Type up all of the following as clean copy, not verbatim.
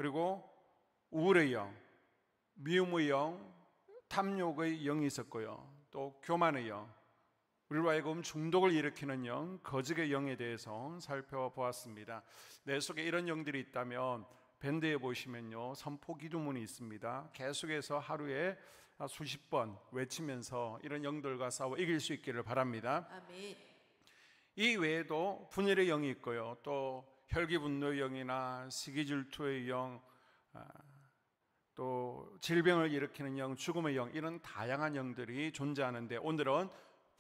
그리고 우울의 영, 미움의 영, 탐욕의 영이 있었고요. 또 교만의 영, 우리로 하여금 중독을 일으키는 영, 거짓의 영에 대해서 살펴보았습니다. 내 속에 이런 영들이 있다면 밴드에 보시면요, 선포 기도문이 있습니다. 계속해서 하루에 수십 번 외치면서 이런 영들과 싸워 이길 수 있기를 바랍니다. 아멘. 이 외에도 분열의 영이 있고요, 또 혈기분노의 영이나 시기질투의 영, 또 질병을 일으키는 영, 죽음의 영, 이런 다양한 영들이 존재하는데 오늘은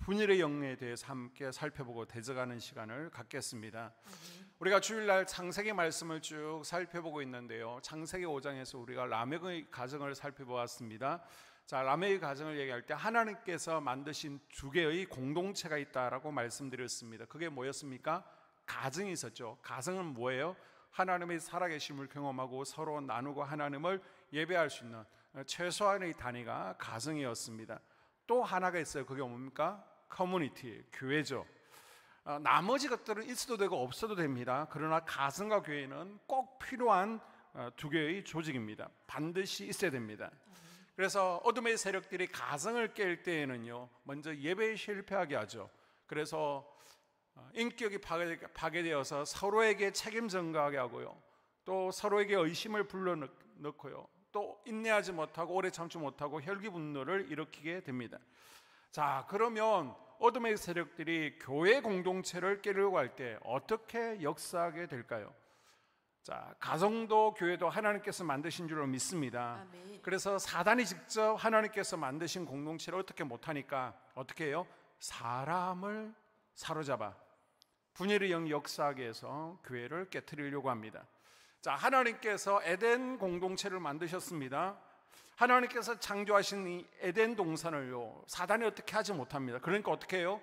분열의 영에 대해서 함께 살펴보고 대적하는 시간을 갖겠습니다. 우리가 주일날 창세기 말씀을 쭉 살펴보고 있는데요, 창세기 5장에서 우리가 라멕의 가정을 살펴보았습니다. 자, 라멕의 가정을 얘기할 때 하나님께서 만드신 두 개의 공동체가 있다라고 말씀드렸습니다. 그게 뭐였습니까? 가정이 있었죠. 가정은 뭐예요? 하나님의 살아계심을 경험하고 서로 나누고 하나님을 예배할 수 있는 최소한의 단위가 가정이었습니다. 또 하나가 있어요. 그게 뭡니까? 커뮤니티, 교회죠. 나머지 것들은 있어도 되고 없어도 됩니다. 그러나 가정과 교회는 꼭 필요한 두 개의 조직입니다. 반드시 있어야 됩니다. 그래서 어둠의 세력들이 가정을 깰 때에는요, 먼저 예배에 실패하게 하죠. 그래서 인격이 파괴되어서 서로에게 책임 전가하게 하고요, 또 서로에게 의심을 불러넣고요, 또 인내하지 못하고 오래 참지 못하고 혈기분노를 일으키게 됩니다. 자, 그러면 어둠의 세력들이 교회 공동체를 깨려고 할 때 어떻게 역사하게 될까요? 자, 가정도 교회도 하나님께서 만드신 줄로 믿습니다. 아멘. 그래서 사단이 직접 하나님께서 만드신 공동체를 어떻게 못하니까 어떻게 해요? 사람을 사로잡아 분열의 영이 역사하게 해서 교회를 깨트리려고 합니다. 자, 하나님께서 에덴 공동체를 만드셨습니다. 하나님께서 창조하신 이 에덴 동산을요, 사단이 어떻게 하지 못합니다. 그러니까 어떻게 해요?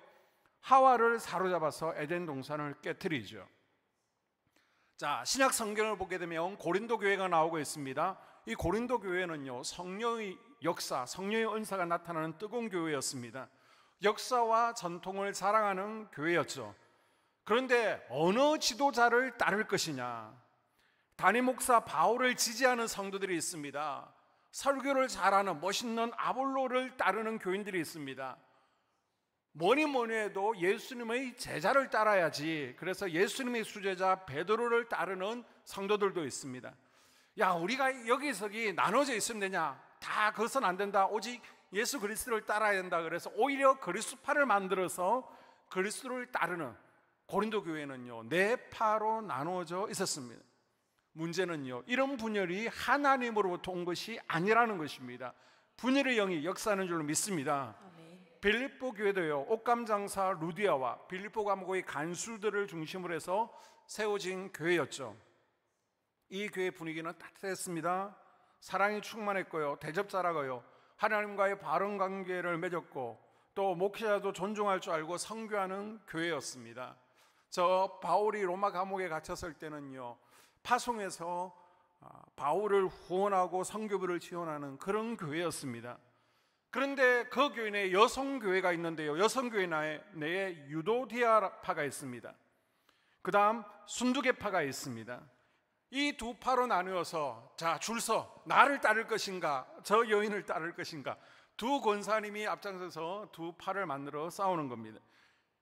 하와를 사로잡아서 에덴 동산을 깨트리죠. 자, 신약 성경을 보게 되면 고린도 교회가 나오고 있습니다. 이 고린도 교회는요, 성령의 역사, 성령의 은사가 나타나는 뜨거운 교회였습니다. 역사와 전통을 자랑하는 교회였죠. 그런데 어느 지도자를 따를 것이냐, 담임 목사 바울을 지지하는 성도들이 있습니다. 설교를 잘하는 멋있는 아볼로를 따르는 교인들이 있습니다. 뭐니 해도 예수님의 제자를 따라야지. 그래서 예수님의 수제자 베드로를 따르는 성도들도 있습니다. 야, 우리가 여기저기 나눠져 있으면 되냐? 다 그것은 안 된다. 오직 예수 그리스도를 따라야 된다. 그래서 오히려 그리스도파를 만들어서 그리스도를 따르는 고린도 교회는요, 네 파로 나눠져 있었습니다. 문제는요, 이런 분열이 하나님으로부터 온 것이 아니라는 것입니다. 분열의 영이 역사하는 줄로 믿습니다. 빌립보 교회도요, 옷감 장사 루디아와 빌립보 감옥의 간수들을 중심으로 해서 세워진 교회였죠. 이 교회 분위기는 따뜻했습니다. 사랑이 충만했고요, 대접자라고요, 하나님과의 바른 관계를 맺었고, 또 목회자도 존중할 줄 알고 선교하는 교회였습니다. 저 바울이 로마 감옥에 갇혔을 때는요, 파송에서 바울을 후원하고 선교부를 지원하는 그런 교회였습니다. 그런데 그 교회 내에 여성교회가 있는데요, 여성교회 내에 유도디아파가 있습니다. 그 다음 순두계파가 있습니다. 이 두 파로 나누어서 자, 줄서 나를 따를 것인가, 저 여인을 따를 것인가, 두 권사님이 앞장서서 두 파를 만들어 싸우는 겁니다.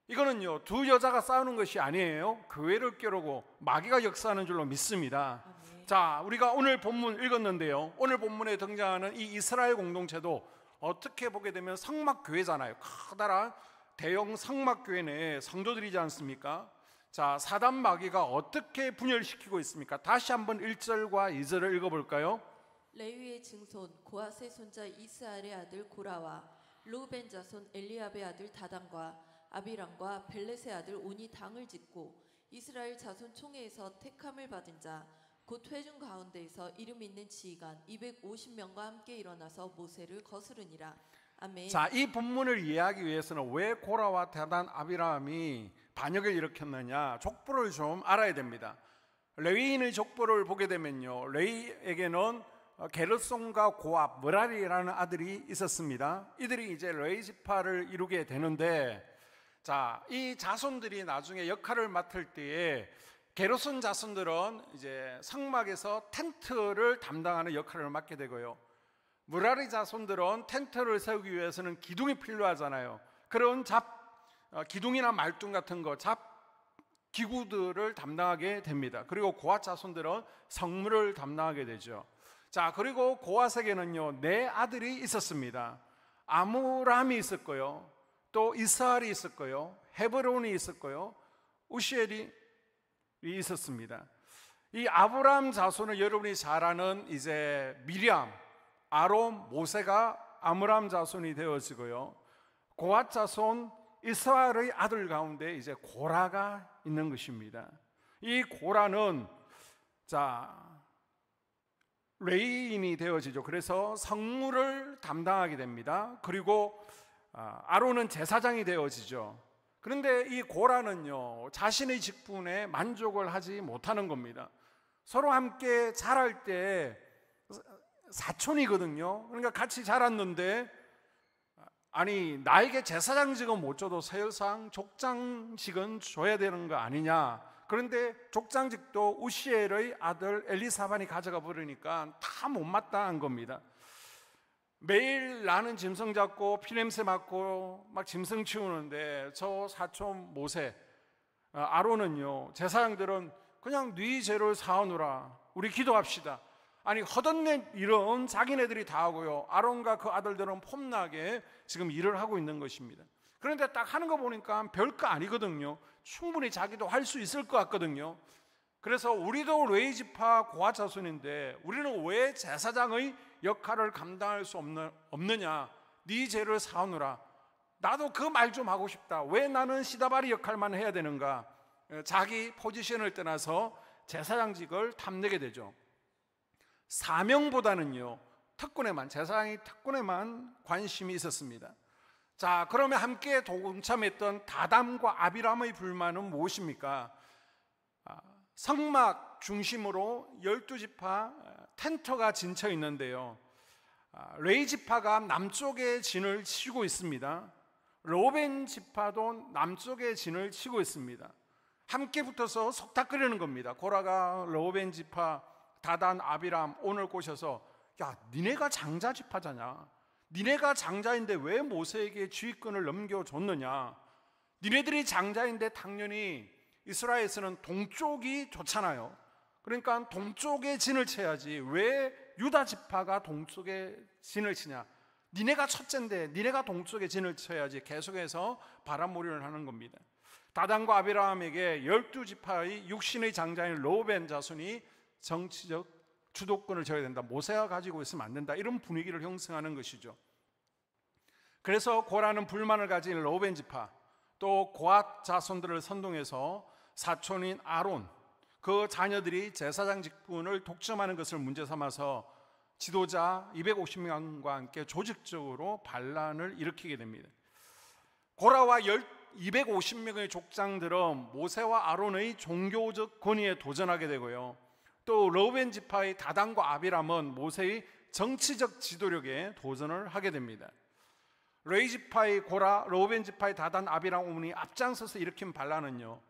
이거는요, 두 여자가 싸우는 것이 아니에요. 교회를 깨려고 마귀가 역사하는 줄로 믿습니다. 자, 우리가 오늘 본문 읽었는데요, 오늘 본문에 등장하는 이 이스라엘 공동체도 어떻게 보게 되면 성막교회잖아요. 커다란 대형 성막교회 내에 성도들이지 않습니까? 자, 사단 마귀가 어떻게 분열시키고 있습니까? 다시 한번 1절과 2절을 읽어볼까요? 레위의 증손 고핫의 손자 이스알의 아들 고라와 르우벤 자손 엘리압의 아들 다단과 아비람과 벨렛의 아들 온이 당을 짓고 이스라엘 자손 총회에서 택함을 받은 자 곧 회중 가운데에서 이름 있는 지휘관 250명과 함께 일어나서 모세를 거스르니라. 아멘. 자, 이 본문을 이해하기 위해서는 왜 고라와 다단, 아비람이 반역을 일으켰느냐, 족보를 좀 알아야 됩니다. 레위인의 족보를 보게 되면요, 레위에게는 게르손과 고압, 므라리라는 아들이 있었습니다. 이들이 이제 레위 지파를 이루게 되는데, 자, 이 자손들이 나중에 역할을 맡을 때에 게르손 자손들은 이제 성막에서 텐트를 담당하는 역할을 맡게 되고요. 무라리 자손들은 텐트를 세우기 위해서는 기둥이 필요하잖아요. 그런 기둥이나 말뚝 같은 거 기구들을 담당하게 됩니다. 그리고 고앗 자손들은 성물을 담당하게 되죠. 자, 그리고 고앗에게는요 4아들이 있었습니다. 아므람이 있었고요, 또 이스할이 있었고요, 헤브론이 있었고요, 우시엘이 있었습니다. 이 아브람 자손은 여러분이 잘 아는 이제 미리암, 아론, 모세가 아므람 자손이 되어지고요, 고앗 자손 이스라엘의 아들 가운데 이제 고라가 있는 것입니다. 이 고라는 레위인이 되어지죠. 그래서 성물을 담당하게 됩니다. 그리고 아론은 제사장이 되어지죠. 그런데 이 고라는요 자신의 직분에 만족을 하지 못하는 겁니다. 서로 함께 자랄 때 사촌이거든요. 그러니까 같이 자랐는데 아니 나에게 제사장직은 못 줘도 세상 족장직은 줘야 되는 거 아니냐. 그런데 족장직도 우시엘의 아들 엘리사반이 가져가 버리니까 다 못마땅한 겁니다. 매일 나는 짐승 잡고 피냄새 맡고 막 짐승 치우는데 저 사촌 모세 아론은요 제사장들은 그냥 네 죄를 사오느라 우리 기도합시다. 아니 헛된 일은 자기네들이 다 하고요, 아론과 그 아들들은 폼나게 지금 일을 하고 있는 것입니다. 그런데 딱 하는 거 보니까 별거 아니거든요. 충분히 자기도 할 수 있을 것 같거든요. 그래서 우리도 레위 지파 고앗 자손인데 우리는 왜 제사장의 역할을 감당할 수 없느냐. 네 죄를 사오느라 나도 그 말 좀 하고 싶다. 왜 나는 시다바리 역할만 해야 되는가. 자기 포지션을 떠나서 제사장직을 탐내게 되죠. 사명보다는요 제사장의 특권에만 관심이 있었습니다. 자, 그러면 함께 동참했던 다담과 아비람의 불만은 무엇입니까? 성막 중심으로 12지파 텐트가 진쳐 있는데요, 레위 지파가 남쪽에 진을 치고 있습니다. 로벤 지파도 남쪽에 진을 치고 있습니다. 함께 붙어서 속닥거리는 겁니다. 고라가 로벤 지파 다단 아비람 오늘 꼬셔서 야 니네가 장자 지파잖아, 니네가 장자인데 왜 모세에게 지휘권을 넘겨줬느냐. 니네들이 장자인데 당연히 이스라엘에서는 동쪽이 좋잖아요. 그러니까 동쪽에 진을 쳐야지 왜 유다 지파가 동쪽에 진을 치냐. 니네가 첫째인데 니네가 동쪽에 진을 쳐야지. 계속해서 바람몰이를 하는 겁니다. 다단과 아비람에게 12지파의 육신의 장자인 로벤 자손이 정치적 주도권을 져야 된다. 모세가 가지고 있으면 안 된다. 이런 분위기를 형성하는 것이죠. 그래서 고라는 불만을 가진 로벤 지파 또 고앗 자손들을 선동해서 사촌인 아론 그 자녀들이 제사장 직분을 독점하는 것을 문제 삼아서 지도자 250명과 함께 조직적으로 반란을 일으키게 됩니다. 고라와 250명의 족장들은 모세와 아론의 종교적 권위에 도전하게 되고요, 또 로벤 지파의 다단과 아비람은 모세의 정치적 지도력에 도전을 하게 됩니다. 레위 지파의 고라, 로벤 지파의 다단, 아비람 오문이 앞장서서 일으킨 반란은요,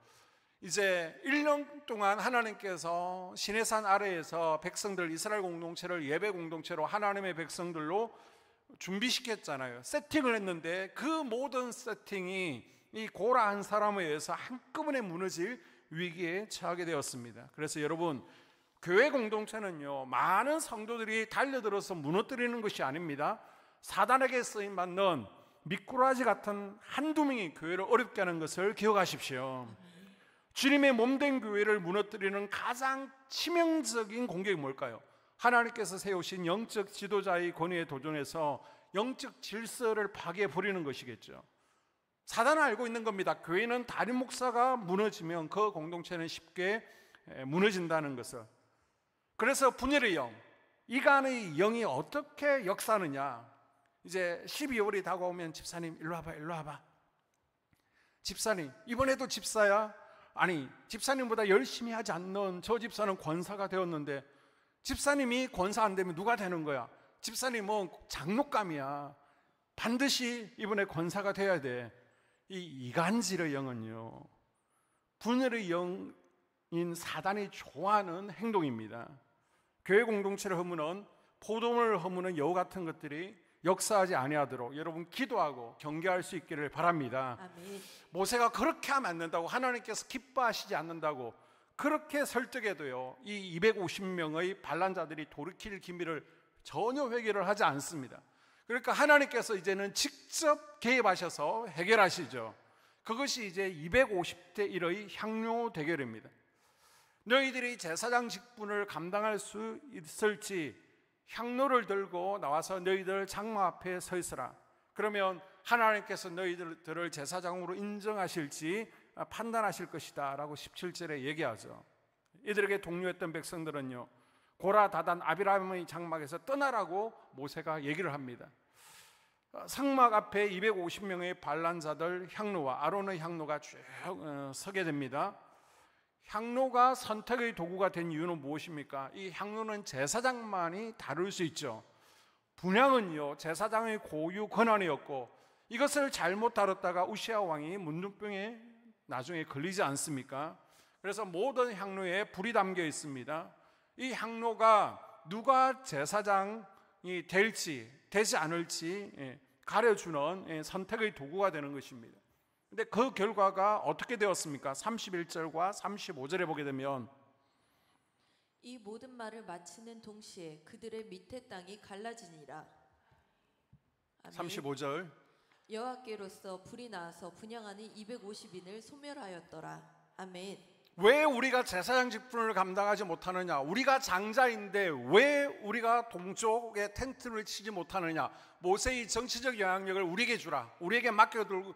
이제 1년 동안 하나님께서 시내산 아래에서 백성들 이스라엘 공동체를 예배 공동체로 하나님의 백성들로 준비시켰잖아요. 세팅을 했는데 그 모든 세팅이 이 고라 한 사람에 의해서 한꺼번에 무너질 위기에 처하게 되었습니다. 그래서 여러분, 교회 공동체는요 많은 성도들이 달려들어서 무너뜨리는 것이 아닙니다. 사단에게 쓰임받는 미꾸라지 같은 한두 명이 교회를 어렵게 하는 것을 기억하십시오. 주님의 몸된 교회를 무너뜨리는 가장 치명적인 공격이 뭘까요? 하나님께서 세우신 영적 지도자의 권위에 도전해서 영적 질서를 파괴해 버리는 것이겠죠. 사단은 알고 있는 겁니다. 교회는 담임 목사가 무너지면 그 공동체는 쉽게 무너진다는 것을. 그래서 분열의 영, 이간의 영이 어떻게 역사하느냐. 이제 12월이 다가오면 집사님 일로 와봐. 집사님 이번에도 집사야? 아니 집사님보다 열심히 하지 않는 저 집사는 권사가 되었는데 집사님이 권사 안 되면 누가 되는 거야? 집사님은 장로감이야. 반드시 이번에 권사가 돼야 돼. 이 이간질의 영은요, 분열의 영, 사단이 좋아하는 행동입니다. 교회 공동체를 허무는 포도원을 허무는 여우 같은 것들이 역사하지 아니하도록 여러분 기도하고 경계할 수 있기를 바랍니다. 아멘. 모세가 그렇게 하면 안 된다고, 하나님께서 기뻐하시지 않는다고 그렇게 설득해도요, 이 250명의 반란자들이 돌이킬 기미를 전혀 회개를 하지 않습니다. 그러니까 하나님께서 이제는 직접 개입하셔서 해결하시죠. 그것이 이제 250대 1의 향료 대결입니다. 너희들이 제사장 직분을 감당할 수 있을지 향로를 들고 나와서 너희들 장막 앞에 서 있으라. 그러면 하나님께서 너희들을 제사장으로 인정하실지 판단하실 것이다 라고 17절에 얘기하죠. 이들에게 동료했던 백성들은요, 고라, 다단, 아비람의 장막에서 떠나라고 모세가 얘기를 합니다. 성막 앞에 250명의 반란자들 향로와 아론의 향로가 쭉 서게 됩니다. 향로가 선택의 도구가 된 이유는 무엇입니까? 이 향로는 제사장만이 다룰 수 있죠. 분향은요, 제사장의 고유 권한이었고, 이것을 잘못 다뤘다가 우시아 왕이 문둥병에 나중에 걸리지 않습니까? 그래서 모든 향로에 불이 담겨 있습니다. 이 향로가 누가 제사장이 될지 되지 않을지 가려주는 선택의 도구가 되는 것입니다. 근데 그 결과가 어떻게 되었습니까? 31절과 35절에 보게 되면 이 모든 말을 마치는 동시에 그들의 밑에 땅이 갈라지니라. 아멘. 35절 여호와께로서 불이 나와서 분향하는 250인을 소멸하였더라. 아멘. 왜 우리가 제사장 직분을 감당하지 못하느냐? 우리가 장자인데 왜 우리가 동쪽에 텐트를 치지 못하느냐? 모세의 정치적 영향력을 우리에게 주라, 우리에게 맡겨주고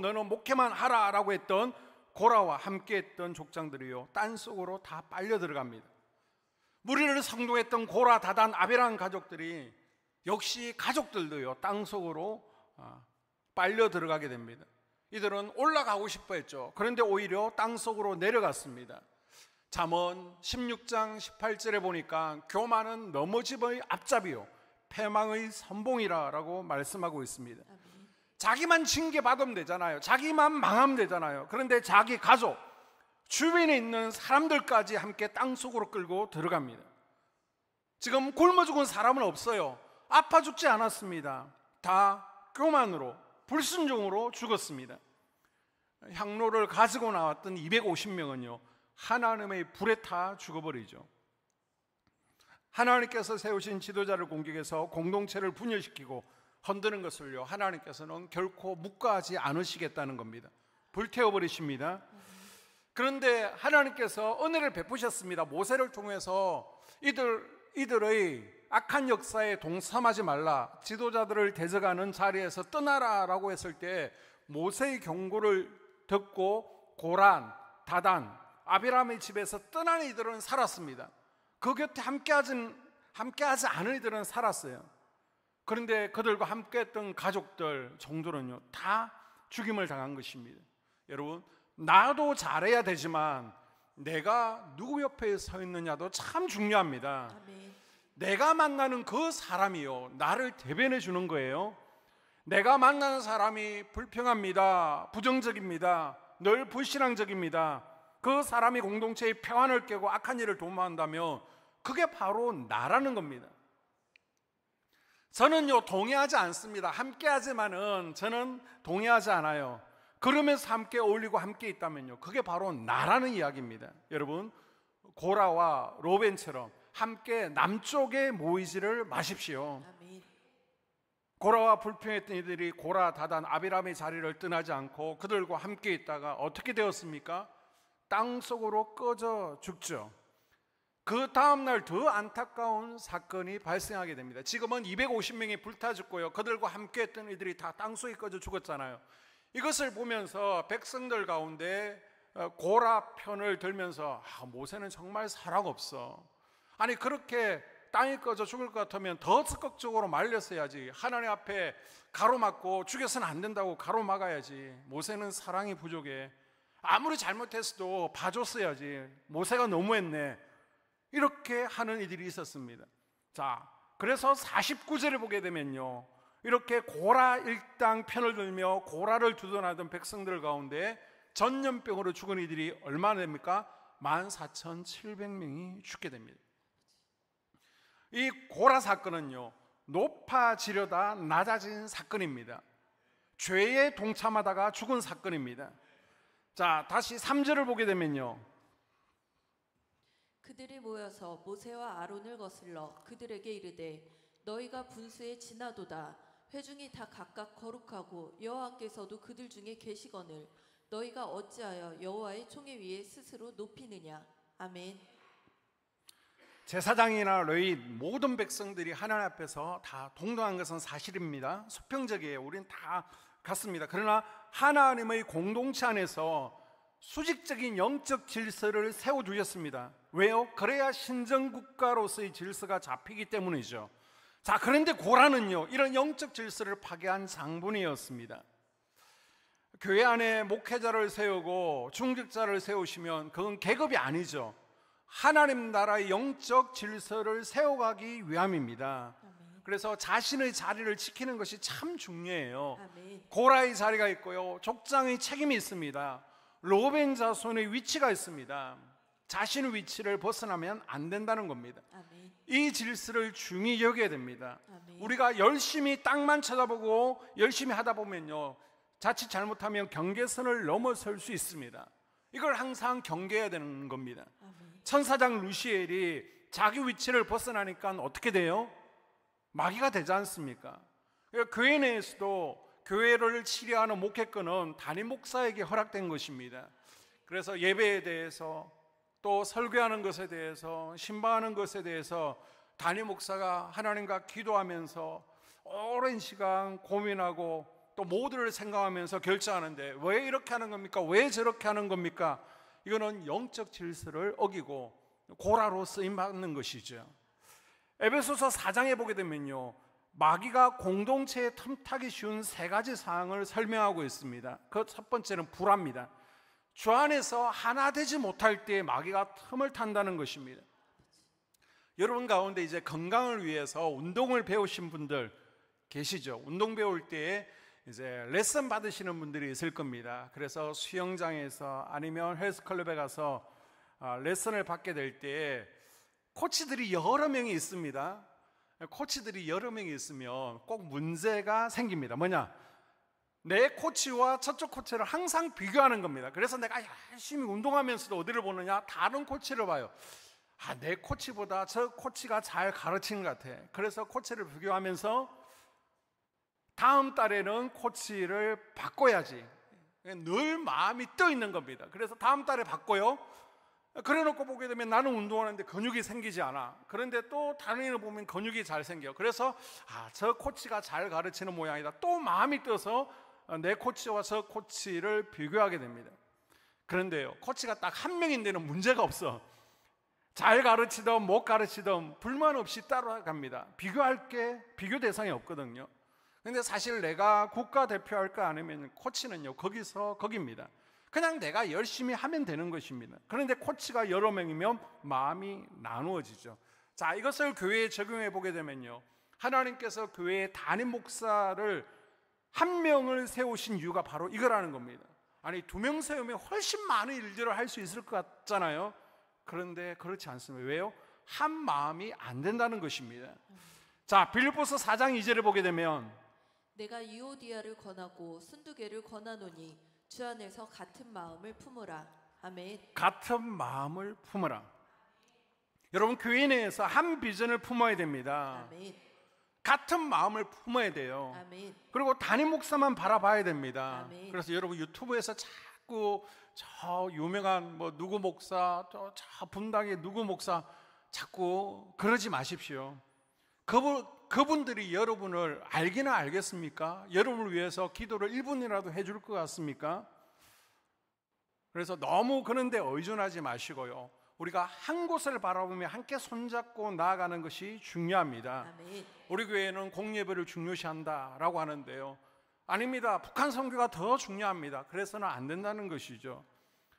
너는 목회만 하라 라고 했던 고라와 함께 했던 족장들이요, 땅속으로 다 빨려 들어갑니다. 무리를 선동했던 고라, 다단, 아비람 가족들이 역시 가족들도요, 땅속으로 빨려 들어가게 됩니다. 이들은 올라가고 싶어 했죠. 그런데 오히려 땅속으로 내려갔습니다. 잠언 16장 18절에 보니까 교만은 넘어짐의 앞잡이요 패망의 선봉이라 라고 말씀하고 있습니다. 자기만 징계받으면 되잖아요. 자기만 망하면 되잖아요. 그런데 자기 가족, 주변에 있는 사람들까지 함께 땅속으로 끌고 들어갑니다. 지금 굶어 죽은 사람은 없어요. 아파 죽지 않았습니다. 다 교만으로, 불순종으로 죽었습니다. 향로를 가지고 나왔던 250명은요 하나님의 불에 타 죽어버리죠. 하나님께서 세우신 지도자를 공격해서 공동체를 분열시키고 흔드는 것을요 하나님께서는 결코 묵과하지 않으시겠다는 겁니다. 불태워버리십니다. 그런데 하나님께서 은혜를 베푸셨습니다. 모세를 통해서 이들의 악한 역사에 동참하지 말라, 지도자들을 대적하는 자리에서 떠나라 라고 했을 때 모세의 경고를 듣고 고란, 다단, 아비람의 집에서 떠난 이들은 살았습니다. 그 곁에 함께하지 않은 이들은 살았어요. 그런데 그들과 함께했던 가족들 정도는요 다 죽임을 당한 것입니다. 여러분, 나도 잘해야 되지만 내가 누구 옆에 서 있느냐도 참 중요합니다. 아멘. 내가 만나는 그 사람이요 나를 대변해 주는 거예요. 내가 만나는 사람이 불평합니다, 부정적입니다, 늘 불신앙적입니다. 그 사람이 공동체의 평안을 깨고 악한 일을 도모한다면 그게 바로 나라는 겁니다. 저는요 동의하지 않습니다. 함께 하지만은 저는 동의하지 않아요. 그러면서 함께 어울리고 함께 있다면요 그게 바로 나라는 이야기입니다. 여러분, 고라와 로벤처럼 함께 남쪽에 모이지를 마십시오. 아멘. 고라와 불평했던 이들이 고라, 다단, 아비람의 자리를 떠나지 않고 그들과 함께 있다가 어떻게 되었습니까? 땅속으로 꺼져 죽죠. 그 다음날 더 안타까운 사건이 발생하게 됩니다. 지금은 250명이 불타 죽고요 그들과 함께 했던 이들이 다 땅속에 꺼져 죽었잖아요. 이것을 보면서 백성들 가운데 고라 편을 들면서 모세는 정말 사랑 없어. 아니 그렇게 땅이 꺼져 죽을 것 같으면 더 적극적으로 말렸어야지. 하나님 앞에 가로막고 죽여서는 안 된다고 가로막아야지. 모세는 사랑이 부족해. 아무리 잘못했어도 봐줬어야지. 모세가 너무했네. 이렇게 하는 이들이 있었습니다. 자, 그래서 49절을 보게 되면요 이렇게 고라 일당 편을 들며 고라를 두둔하던 백성들 가운데 전염병으로 죽은 이들이 얼마나 됩니까? 14,700명이 죽게 됩니다. 이 고라 사건은요, 높아지려다 낮아진 사건입니다. 죄에 동참하다가 죽은 사건입니다. 자, 다시 3절을 보게 되면요, 그들이 모여서 모세와 아론을 거슬러 그들에게 이르되 너희가 분수에 지나도다. 회중이 다 각각 거룩하고 여호와께서도 그들 중에 계시거늘 너희가 어찌하여 여호와의 총회 위에 스스로 높이느냐. 아멘. 제사장이나 레위 모든 백성들이 하나님 앞에서 다 동등한 것은 사실입니다. 수평적이에요. 우린 다 같습니다. 그러나 하나님의 공동체 안에서 수직적인 영적 질서를 세워두셨습니다. 왜요? 그래야 신정국가로서의 질서가 잡히기 때문이죠. 자, 그런데 고라는요, 이런 영적 질서를 파괴한 장본이었습니다. 교회 안에 목회자를 세우고 중직자를 세우시면 그건 계급이 아니죠. 하나님 나라의 영적 질서를 세워가기 위함입니다. 그래서 자신의 자리를 지키는 것이 참 중요해요. 고라의 자리가 있고요, 족장의 책임이 있습니다. 로벤 자손의 위치가 있습니다. 자신의 위치를 벗어나면 안 된다는 겁니다. 이 질서를 중히 여겨야 됩니다. 우리가 열심히 땅만 쳐다보고 열심히 하다 보면요, 자칫 잘못하면 경계선을 넘어설 수 있습니다. 이걸 항상 경계해야 되는 겁니다. 천사장 루시엘이 자기 위치를 벗어나니까 어떻게 돼요? 마귀가 되지 않습니까? 교회 내에서도 교회를 치료하는 목회권은 담임 목사에게 허락된 것입니다. 그래서 예배에 대해서 또 설교하는 것에 대해서 신방하는 것에 대해서 담임 목사가 하나님과 기도하면서 오랜 시간 고민하고 또 모두를 생각하면서 결정하는데 왜 이렇게 하는 겁니까? 왜 저렇게 하는 겁니까? 이거는 영적 질서를 어기고 고라로 쓰임받는 것이죠. 에베소서 4장에 보게 되면요, 마귀가 공동체에 틈타기 쉬운 세 가지 사항을 설명하고 있습니다. 그 첫 번째는 불화입니다. 주 안에서 하나 되지 못할 때 마귀가 틈을 탄다는 것입니다. 여러분 가운데 이제 건강을 위해서 운동을 배우신 분들 계시죠? 운동 배울 때에 이제 레슨 받으시는 분들이 있을 겁니다. 그래서 수영장에서 아니면 헬스클럽에 가서 레슨을 받게 될 때 코치들이 여러 명이 있습니다. 코치들이 여러 명이 있으면 꼭 문제가 생깁니다. 뭐냐? 내 코치와 저쪽 코치를 항상 비교하는 겁니다. 그래서 내가 열심히 운동하면서도 어디를 보느냐? 다른 코치를 봐요. 내 코치보다 저 코치가 잘 가르치는 것 같아. 그래서 코치를 비교하면서 다음 달에는 코치를 바꿔야지. 늘 마음이 떠 있는 겁니다. 그래서 다음 달에 바꿔요. 그래 놓고 보게 되면 나는 운동하는데 근육이 생기지 않아. 그런데 또 다른 애를 보면 근육이 잘 생겨. 그래서 저 코치가 잘 가르치는 모양이다. 또 마음이 떠서 내 코치와 저 코치를 비교하게 됩니다. 그런데요, 코치가 딱 한 명인데는 문제가 없어. 잘 가르치든 못 가르치든 불만 없이 따라갑니다. 비교할 게 비교 대상이 없거든요. 근데 사실 내가 국가대표 할까 아니면 코치는요, 거기서 거기입니다. 그냥 내가 열심히 하면 되는 것입니다. 그런데 코치가 여러 명이면 마음이 나누어지죠. 자, 이것을 교회에 적용해 보게 되면요, 하나님께서 교회의 담임 목사를 한 명을 세우신 이유가 바로 이거라는 겁니다. 아니, 2명 세우면 훨씬 많은 일들을 할 수 있을 것 같잖아요. 그런데 그렇지 않습니다. 왜요? 한 마음이 안 된다는 것입니다. 자, 빌립보서 4장 2절을 보게 되면 내가 유오디아를 권하고 순두개를 권하노니 주 안에서 같은 마음을 품으라. 아멘. 같은 마음을 품으라. 여러분, 교회 내에서 한 비전을 품어야 됩니다. 아멘. 같은 마음을 품어야 돼요. 아멘. 그리고 담임 목사만 바라봐야 됩니다. 아멘. 그래서 여러분 유튜브에서 자꾸 저 유명한 뭐 누구 목사, 저 분당의 누구 목사 자꾸 그러지 마십시오. 그분들이 여러분을 알기는 알겠습니까? 여러분을 위해서 기도를 1분이라도 해줄 것 같습니까? 그래서 너무 그런데 의존하지 마시고요, 우리가 한 곳을 바라보며 함께 손잡고 나아가는 것이 중요합니다. 아멘. 우리 교회는 공예배를 중요시한다라고 하는데요, 아닙니다. 북한 선교가 더 중요합니다. 그래서는 안 된다는 것이죠.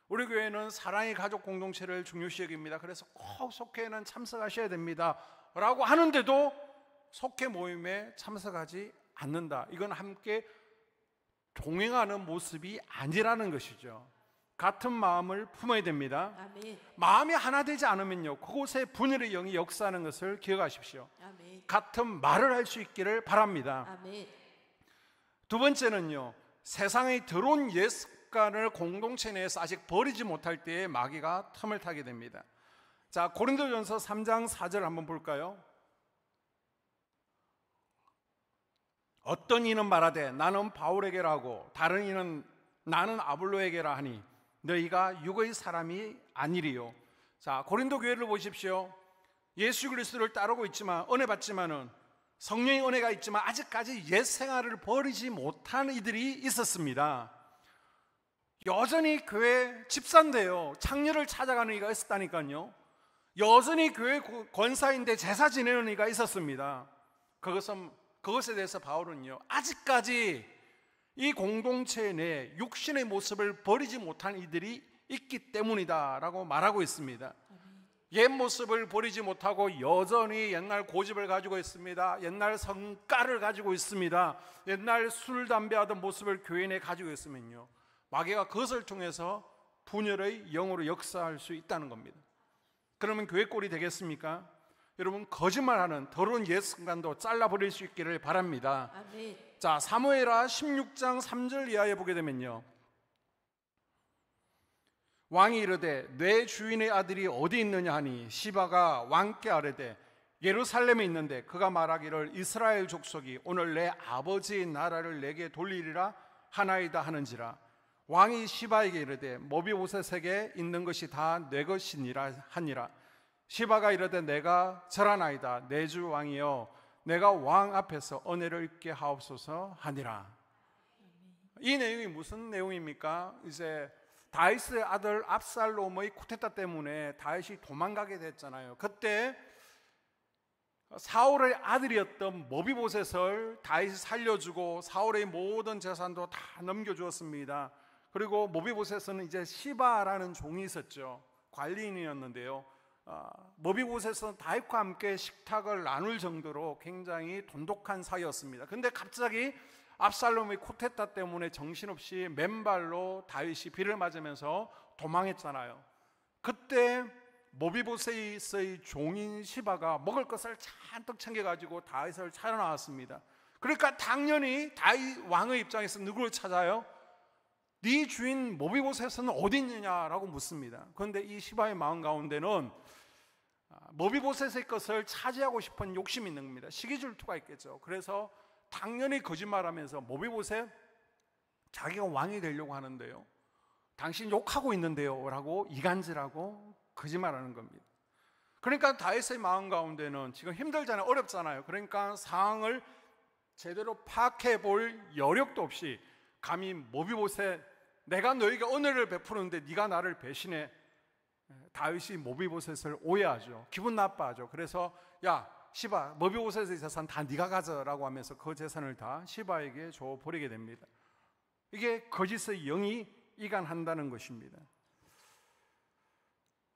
우리 교회는 사랑의 가족 공동체를 중요시 여깁니다. 그래서 꼭 속회에는 참석하셔야 됩니다 라고 하는데도 속회 모임에 참석하지 않는다. 이건 함께 동행하는 모습이 아니라는 것이죠. 같은 마음을 품어야 됩니다. 아멘. 마음이 하나 되지 않으면요, 그곳에 분열의 영이 역사하는 것을 기억하십시오. 아멘. 같은 말을 할 수 있기를 바랍니다. 아멘. 두 번째는요, 세상의 더러운 옛 습관을 공동체 내에서 아직 버리지 못할 때에 마귀가 틈을 타게 됩니다. 자, 고린도전서 3장 4절 한번 볼까요? 어떤 이는 말하되 나는 바울에게라 하고 다른 이는 나는 아볼로에게라 하니 너희가 육의 사람이 아니리요. 자, 고린도 교회를 보십시오. 예수 그리스도를 따르고 있지만, 은혜 받지만은, 성령의 은혜가 있지만 아직까지 옛 생활을 버리지 못한 이들이 있었습니다. 여전히 교회 집사인데요, 창녀를 찾아가는 이가 있었다니까요. 여전히 교회 권사인데 제사 지내는 이가 있었습니다. 그것에 대해서 바울은요, 아직까지 이 공동체 내 육신의 모습을 버리지 못한 이들이 있기 때문이다라고 말하고 있습니다. 옛 모습을 버리지 못하고 여전히 옛날 고집을 가지고 있습니다. 옛날 성깔을 가지고 있습니다. 옛날 술, 담배 하던 모습을 교회 내에 가지고 있으면요, 마귀가 그것을 통해서 분열의 영으로 역사할 수 있다는 겁니다. 그러면 교회 꼴이 되겠습니까? 여러분, 거짓말하는 더러운 옛 습관도 잘라버릴 수 있기를 바랍니다. 아멘. 자, 사무엘하 16장 3절 이하에 보게 되면요, 왕이 이르되 내 주인의 아들이 어디 있느냐 하니 시바가 왕께 아뢰되 예루살렘에 있는데 그가 말하기를 이스라엘 족속이 오늘 내 아버지의 나라를 내게 돌리리라 하나이다 하는지라. 왕이 시바에게 이르되 모비보셋에게 있는 것이 다 내 것이니라 하니라. 시바가 이르되 내가 절하나이다 내 주 왕이여 내가 왕 앞에서 은혜를 입게 하옵소서 하니라. 이 내용이 무슨 내용입니까? 이제 다윗의 아들 압살롬의 쿠데타 때문에 다윗이 도망가게 됐잖아요. 그때 사울의 아들이었던 모비보셋을 다윗이 살려주고 사울의 모든 재산도 다 넘겨주었습니다. 그리고 모비보셋은 이제 시바라는 종이 있었죠. 관리인이었는데요, 모비보셋은 다윗과 함께 식탁을 나눌 정도로 굉장히 돈독한 사이였습니다. 근데 갑자기 압살롬의 쿠데타 때문에 정신없이 맨발로 다윗이 비를 맞으면서 도망했잖아요. 그때 모비보셋의 종인 시바가 먹을 것을 잔뜩 챙겨가지고 다윗을 찾아 나왔습니다. 그러니까 당연히 다윗 왕의 입장에서 누구를 찾아요? 네 주인 모비보셋은 어디 있느냐라고 묻습니다. 그런데 이 시바의 마음 가운데는 모비보셋의 것을 차지하고 싶은 욕심이 있는 겁니다. 시기질투가 있겠죠. 그래서 당연히 거짓말하면서 모비보셋, 자기가 왕이 되려고 하는데요, 당신 욕하고 있는데요 라고 이간질하고 거짓말하는 겁니다. 그러니까 다윗의 마음 가운데는 지금 힘들잖아요, 어렵잖아요. 그러니까 상황을 제대로 파악해 볼 여력도 없이 감히 모비보셋, 내가 너에게 은혜를 베푸는데 네가 나를 배신해. 다윗이 모비보셋을 오해하죠. 기분 나빠하죠. 그래서 야 시바, 모비보셋의 재산 다 네가 가져라고 하면서 그 재산을 다 시바에게 줘버리게 됩니다. 이게 거짓의 영이 이간한다는 것입니다.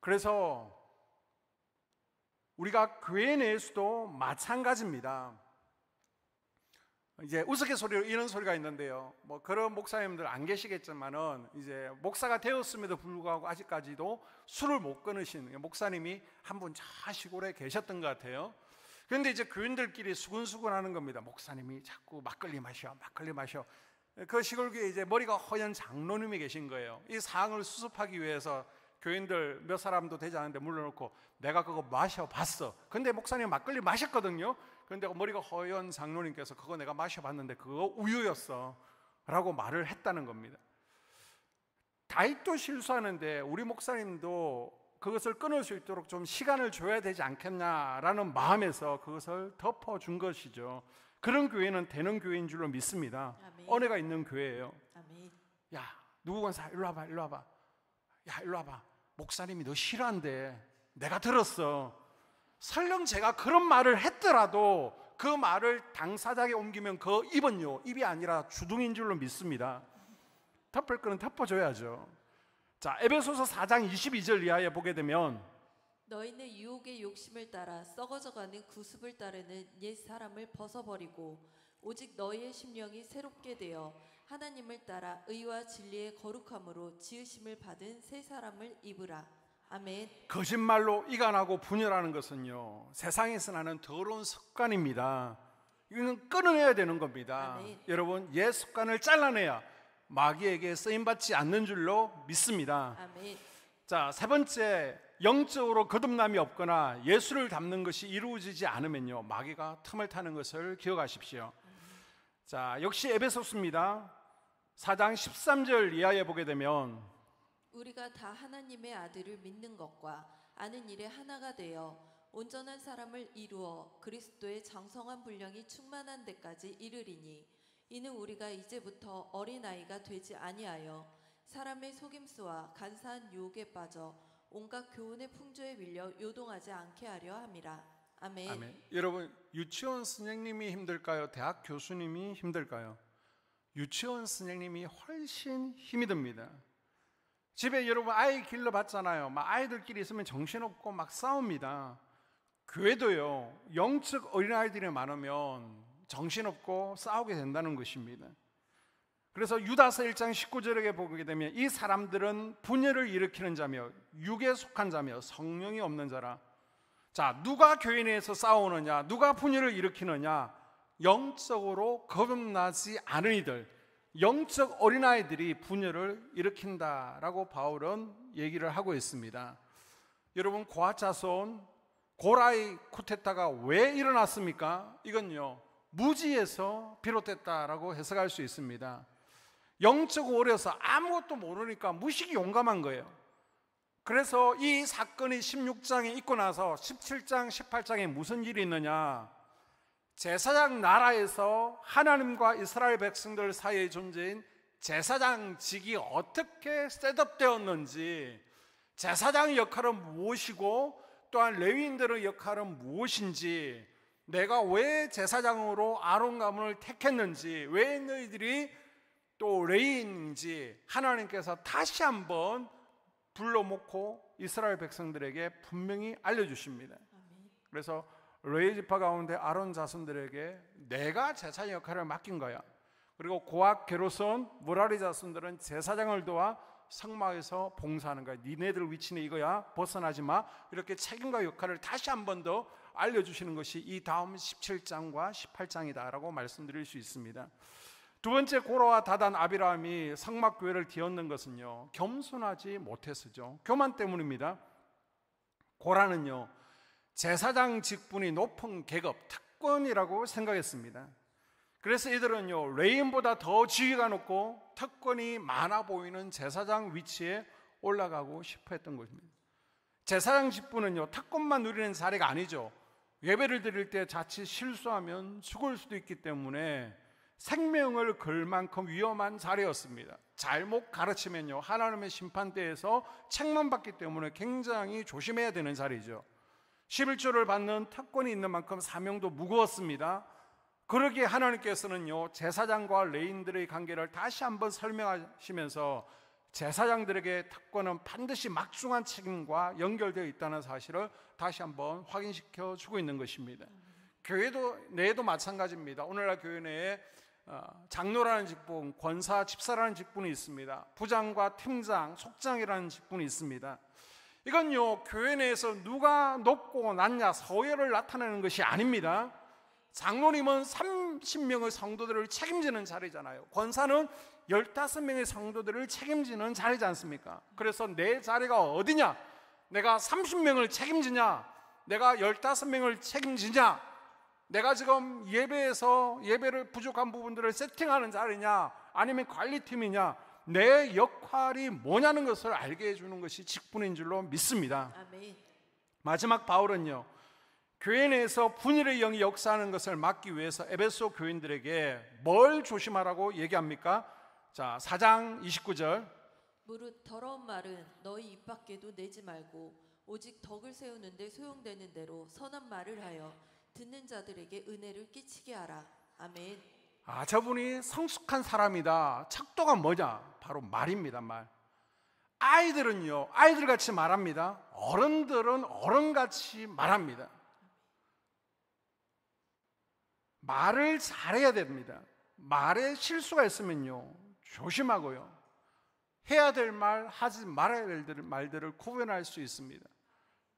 그래서 우리가 교회 내에서도 마찬가지입니다. 이제 우스갯소리로 이런 소리가 있는데요, 뭐 그런 목사님들 안 계시겠지만은 이제 목사가 되었음에도 불구하고 아직까지도 술을 못 끊으신 목사님이 한 분 저 시골에 계셨던 것 같아요. 그런데 이제 교인들끼리 수근수근 하는 겁니다. 목사님이 자꾸 막걸리 마셔. 그 시골교회에 이제 머리가 허연 장로님이 계신 거예요. 이 상황을 수습하기 위해서 교인들 몇 사람도 되지 않은데 물러놓고 내가 그거 마셔봤어. 근데 목사님 막걸리 마셨거든요. 그런데 머리가 허연 장로님께서 그거 내가 마셔봤는데 그거 우유였어 라고 말을 했다는 겁니다. 다윗도 실수하는데 우리 목사님도 그것을 끊을 수 있도록 좀 시간을 줘야 되지 않겠냐라는 마음에서 그것을 덮어준 것이죠. 그런 교회는 되는 교회인 줄로 믿습니다. 아멘. 은혜가 있는 교회예요. 아멘. 야 누구 권사 일로 와봐. 야 일로 와봐. 목사님이 너 싫어한대. 내가 들었어. 설령 제가 그런 말을 했더라도 그 말을 당사자에게 옮기면 그 입은요, 입이 아니라 주둥인 줄로 믿습니다. 덮을 거는 덮어줘야죠. 자, 에베소서 4장 22절 이하에 보게 되면 너희는 유혹의 욕심을 따라 썩어져가는 구습을 따르는 옛 사람을 벗어버리고 오직 너희의 심령이 새롭게 되어 하나님을 따라 의와 진리의 거룩함으로 지으심을 받은 새 사람을 입으라. 아멘. 거짓말로 이간하고 분열하는 것은요, 세상에서 나는 더러운 습관입니다. 이건 끊어내야 되는 겁니다. 아멘. 여러분, 옛 습관을 잘라내야 마귀에게 쓰임받지 않는 줄로 믿습니다. 아멘. 자, 세 번째, 영적으로 거듭남이 없거나 예수를 닮는 것이 이루어지지 않으면요, 마귀가 틈을 타는 것을 기억하십시오. 자, 역시 에베소서입니다. 4장 13절 이하에 보게 되면 우리가 다 하나님의 아들을 믿는 것과 아는 일에 하나가 되어 온전한 사람을 이루어 그리스도의 장성한 분량이 충만한 데까지 이르리니 이는 우리가 이제부터 어린아이가 되지 아니하여 사람의 속임수와 간사한 유혹에 빠져 온갖 교훈의 풍조에 밀려 요동하지 않게 하려 함이라. 아멘. 아멘. 여러분, 유치원 선생님이 힘들까요? 대학 교수님이 힘들까요? 유치원 선생님이 훨씬 힘이 듭니다. 집에 여러분 아이 길러봤잖아요. 막 아이들끼리 있으면 정신없고 막 싸웁니다. 교회도요, 영적 어린아이들이 많으면 정신없고 싸우게 된다는 것입니다. 그래서 유다서 1장 19절에 보게 되면 이 사람들은 분열을 일으키는 자며 육에 속한 자며 성령이 없는 자라. 자, 누가 교회 내에서 싸우느냐, 누가 분열을 일으키느냐? 영적으로 거듭나지 않은 이들, 영적 어린아이들이 분열을 일으킨다라고 바울은 얘기를 하고 있습니다. 여러분, 고아 자손 고라이 쿠데타가 왜 일어났습니까? 이건요, 무지에서 비롯됐다라고 해석할 수 있습니다. 영적 어려서 아무것도 모르니까 무식이 용감한 거예요. 그래서 이 사건이 16장에 있고 나서 17장, 18장에 무슨 일이 있느냐? 제사장 나라에서 하나님과 이스라엘 백성들 사이에 존재인 제사장직이 어떻게 셋업되었는지, 제사장의 역할은 무엇이고 또한 레위인들의 역할은 무엇인지, 내가 왜 제사장으로 아론 가문을 택했는지, 왜 너희들이 또 레위인인지 하나님께서 다시 한번 불러놓고 이스라엘 백성들에게 분명히 알려주십니다. 그래서 레위 지파 가운데 아론 자손들에게 내가 제사장 역할을 맡긴 거야. 그리고 고학 게르손 무라리 자손들은 제사장을 도와 성막에서 봉사하는 거야. 니네들 위치는 이거야, 벗어나지 마. 이렇게 책임과 역할을 다시 한 번 더 알려주시는 것이 이 다음 17장과 18장이다라고 말씀드릴 수 있습니다. 두 번째, 고라와 다단 아비람이 성막교회를 뒤엎는 것은요, 겸손하지 못해서죠. 교만 때문입니다. 고라는요, 제사장 직분이 높은 계급, 특권이라고 생각했습니다. 그래서 이들은요, 레인보다 더 지위가 높고 특권이 많아 보이는 제사장 위치에 올라가고 싶어 했던 것입니다. 제사장 직분은요, 특권만 누리는 자리가 아니죠. 예배를 드릴 때 자칫 실수하면 죽을 수도 있기 때문에 생명을 걸 만큼 위험한 자리였습니다. 잘못 가르치면요, 하나님의 심판대에서 책만 받기 때문에 굉장히 조심해야 되는 자리죠. 11조를 받는 특권이 있는 만큼 사명도 무거웠습니다. 그러기에 하나님께서는요, 제사장과 레인들의 관계를 다시 한번 설명하시면서 제사장들에게 특권은 반드시 막중한 책임과 연결되어 있다는 사실을 다시 한번 확인시켜 주고 있는 것입니다. 교회도 내에도 마찬가지입니다. 오늘날 교회 내에 장로라는 직분, 권사, 집사라는 직분이 있습니다. 부장과 팀장, 속장이라는 직분이 있습니다. 이건요, 교회 내에서 누가 높고 낮냐 서열을 나타내는 것이 아닙니다. 장로님은 30명의 성도들을 책임지는 자리잖아요. 권사는 15명의 성도들을 책임지는 자리지 않습니까? 그래서 내 자리가 어디냐? 내가 30명을 책임지냐? 내가 15명을 책임지냐? 내가 지금 예배를 부족한 부분들을 세팅하는 자리냐? 아니면 관리팀이냐? 내 역할이 뭐냐는 것을 알게 해주는 것이 직분인 줄로 믿습니다. 아멘. 마지막 바울은요, 교회 내에서 분열의 영이 역사하는 것을 막기 위해서 에베소 교인들에게 뭘 조심하라고 얘기합니까? 자, 4장 29절. 무릇 더러운 말은 너희 입 밖에도 내지 말고 오직 덕을 세우는 데 소용되는 대로 선한 말을 하여 듣는 자들에게 은혜를 끼치게 하라. 아멘. 저분이 성숙한 사람이다. 척도가 뭐냐? 바로 말입니다. 말. 아이들은요, 아이들같이 말합니다. 어른들은 어른같이 말합니다. 말을 잘해야 됩니다. 말에 실수가 있으면요, 조심하고요, 해야 될 말, 하지 말아야 될 말들을 구분할 수 있습니다.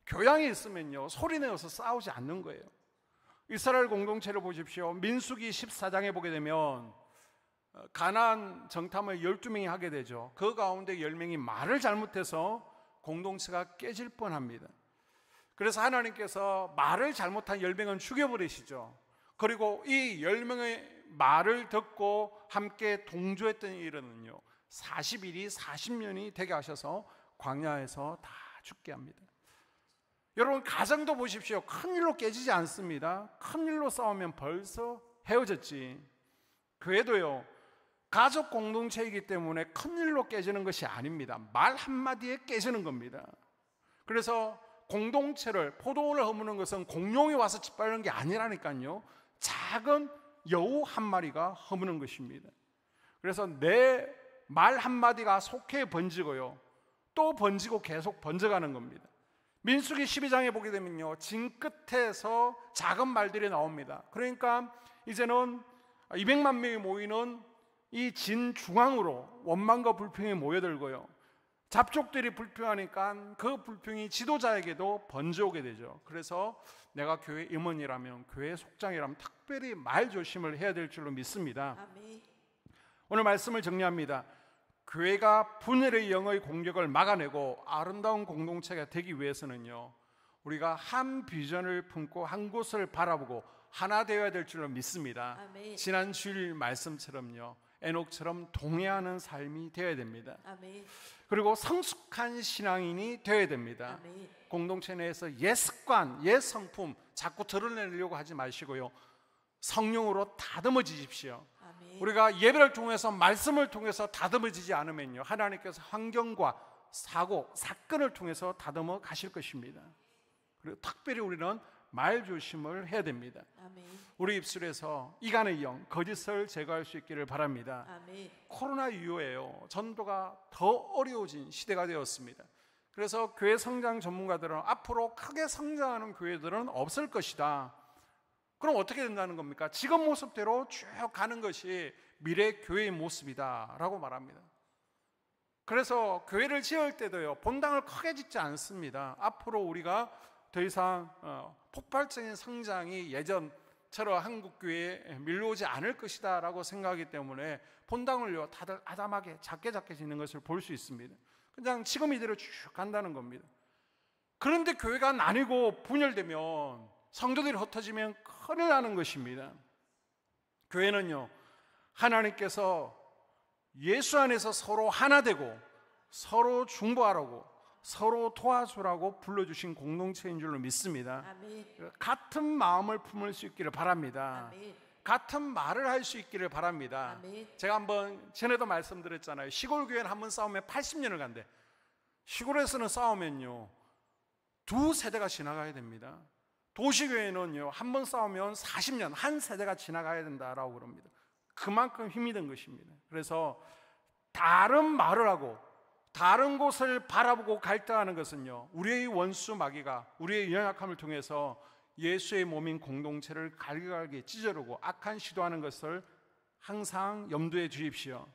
교양이 있으면요, 소리내어서 싸우지 않는 거예요. 이스라엘 공동체를 보십시오. 민수기 14장에 보게 되면 가나안 정탐을 12명이 하게 되죠. 그 가운데 10명이 말을 잘못해서 공동체가 깨질 뻔합니다. 그래서 하나님께서 말을 잘못한 10명은 죽여버리시죠. 그리고 이 10명의 말을 듣고 함께 동조했던 일은요, 40일이 40년이 되게 하셔서 광야에서 다 죽게 합니다. 여러분, 가정도 보십시오. 큰일로 깨지지 않습니다. 큰일로 싸우면 벌써 헤어졌지. 교회도요, 가족 공동체이기 때문에 큰일로 깨지는 것이 아닙니다. 말 한마디에 깨지는 겁니다. 그래서 공동체를, 포도원을 허무는 것은 공룡이 와서 짓밟는 게 아니라니까요, 작은 여우 한 마리가 허무는 것입니다. 그래서 내 말 한마디가 속해 번지고요, 또 번지고 계속 번져가는 겁니다. 민수기 12장에 보게 되면요, 진 끝에서 작은 말들이 나옵니다. 그러니까 이제는 200만 명이 모이는 이 진 중앙으로 원망과 불평이 모여들고요, 잡족들이 불평하니까 그 불평이 지도자에게도 번져오게 되죠. 그래서 내가 교회 임원이라면, 교회 속장이라면 특별히 말 조심을 해야 될 줄로 믿습니다. 아멘. 오늘 말씀을 정리합니다. 교회가 분열의 영의 공격을 막아내고 아름다운 공동체가 되기 위해서는요, 우리가 한 비전을 품고 한 곳을 바라보고 하나 되어야 될 줄로 믿습니다. 아멘. 지난 주일 말씀처럼요, 에녹처럼 동행하는 삶이 되어야 됩니다. 아멘. 그리고 성숙한 신앙인이 되어야 됩니다. 아멘. 공동체 내에서 옛 습관, 옛 성품 자꾸 드러내려고 하지 마시고요, 성령으로 다듬어지십시오. 아멘. 우리가 예배를 통해서, 말씀을 통해서 다듬어지지 않으면요, 하나님께서 환경과 사고, 사건을 통해서 다듬어 가실 것입니다. 그리고 특별히 우리는 말 조심을 해야 됩니다. 아멘. 우리 입술에서 이간의 영, 거짓을 제거할 수 있기를 바랍니다. 아멘. 코로나 이후에요, 전도가 더 어려워진 시대가 되었습니다. 그래서 교회 성장 전문가들은 앞으로 크게 성장하는 교회들은 없을 것이다. 그럼 어떻게 된다는 겁니까? 지금 모습대로 쭉 가는 것이 미래 교회의 모습이다 라고 말합니다. 그래서 교회를 지을 때도요, 본당을 크게 짓지 않습니다. 앞으로 우리가 더 이상 폭발적인 성장이 예전처럼 한국교회에 밀려오지 않을 것이다 라고 생각하기 때문에 본당을요, 다들 아담하게 작게 짓는 것을 볼 수 있습니다. 그냥 지금 이대로 쭉 간다는 겁니다. 그런데 교회가 나뉘고 분열되면, 성도들이 흩어지면 큰일 나는 것입니다. 교회는요, 하나님께서 예수 안에서 서로 하나 되고 서로 중보하라고, 서로 도와주라고 불러주신 공동체인 줄로 믿습니다. 아멘. 같은 마음을 품을 수 있기를 바랍니다. 아멘. 같은 말을 할 수 있기를 바랍니다. 아멘. 제가 한번 전에도 말씀드렸잖아요. 시골 교회는 한번 싸우면 80년을 간대. 시골에서는 싸우면요, 두 세대가 지나가야 됩니다. 도시교회는요, 한번 싸우면 40년, 한 세대가 지나가야 된다라고 그럽니다. 그만큼 힘이 든 것입니다. 그래서 다른 말을 하고 다른 곳을 바라보고 갈등하는 것은요, 우리의 원수 마귀가 우리의 연약함을 통해서 예수의 몸인 공동체를 갈기갈기 찢어르고 악한 시도하는 것을 항상 염두에 두십시오.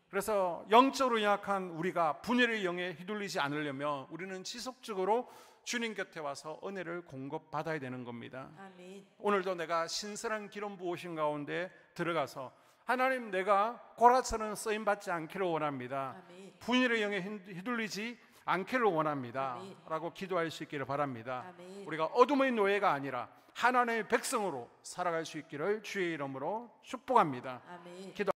그래서 영적으로 연약한 우리가 분열의 영에 휘둘리지 않으려면 우리는 지속적으로 주님 곁에 와서 은혜를 공급받아야 되는 겁니다. 아멘. 오늘도 내가 신선한 기름 부으신 가운데 들어가서, 하나님, 내가 고라처럼 쓰임받지 않기를 원합니다. 아멘. 분열의 영에 휘둘리지 않기를 원합니다. 아멘. 라고 기도할 수 있기를 바랍니다. 아멘. 우리가 어둠의 노예가 아니라 하나님의 백성으로 살아갈 수 있기를 주의 이름으로 축복합니다. 아멘. 기도